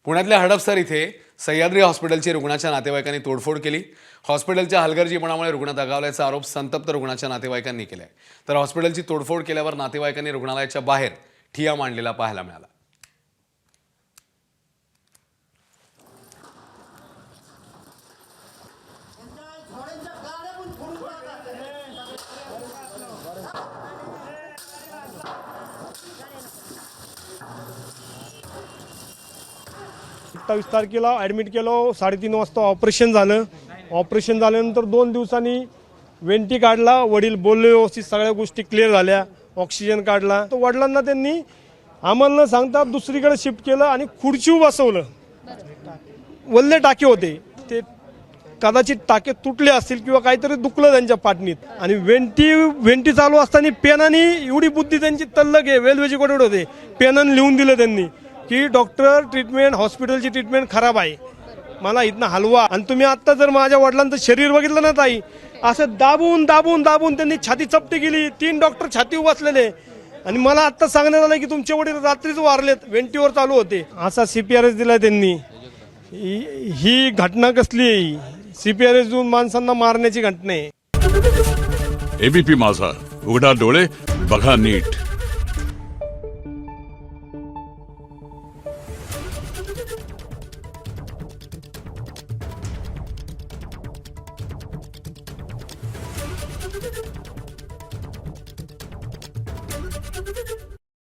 पुण्यातल्या हडपसर इथे सह्याद्री हॉस्पिटलची रुग्णाच्या नातेवाईकांनी तोडफोड केली। हॉस्पिटलच्या हलगर्जीपणामुळे रुग्ण दगावल्याचा आरोप संतप्त रुग्णाच्या नातेवाईकांनी केलाय। तर हॉस्पिटलची तोडफोड केल्यावर नातेवाईकांनी रुग्णालयाच्या बाहेर ठिय्या मांडलेला पाहायला मिळाला। तारखेला ॲडमिट केलं, 3:30 वाजता ऑपरेशन झालं। ऑपरेशन झाल्यानंतर 2 दिवसांनी वेंटी काढला। वडील बोलले, व्यवस्थित सगळ्या गोष्टी क्लिअर झाल्या, ऑक्सिजन काढला। तर वडिलांना त्यांनी आम्हाला न सांगता दुसरीकडे शिफ्ट केलं आणि खुर्ची बसवलं। वल्ले टाके होते, ते कदाचित टाके तुटले असतील किंवा काहीतरी दुखलं त्यांच्या पाटणीत। आणि वेंटी चालू असताना पेनाने, एवढी बुद्धी त्यांची तल्लक आहे, वेल एज्युकेटेड होते, पेनाने लिहून दिलं त्यांनी की डॉक्टर ट्रीटमेंट, हॉस्पिटलची ट्रीटमेंट खराब आहे, मला इथनं हलवा। आणि तुम्ही आत्ता जर माझ्या वडिलांचं शरीर बघितलं ना ताई, असं दाबून दाबून दाबून त्यांनी छाती चपटी केली। 3 डॉक्टर छाती बसलेले आणि मला आत्ता सांगण्यात आलं की तुमचे वडील रात्रीच वारलेत, वेंटीवर चालू होते। असा CPRS दिला त्यांनी। ही घटना कसली आहे? CPRS देऊन माणसांना मारण्याची घटना आहे। ABP माझा, उघडा डोळे बघा नीट।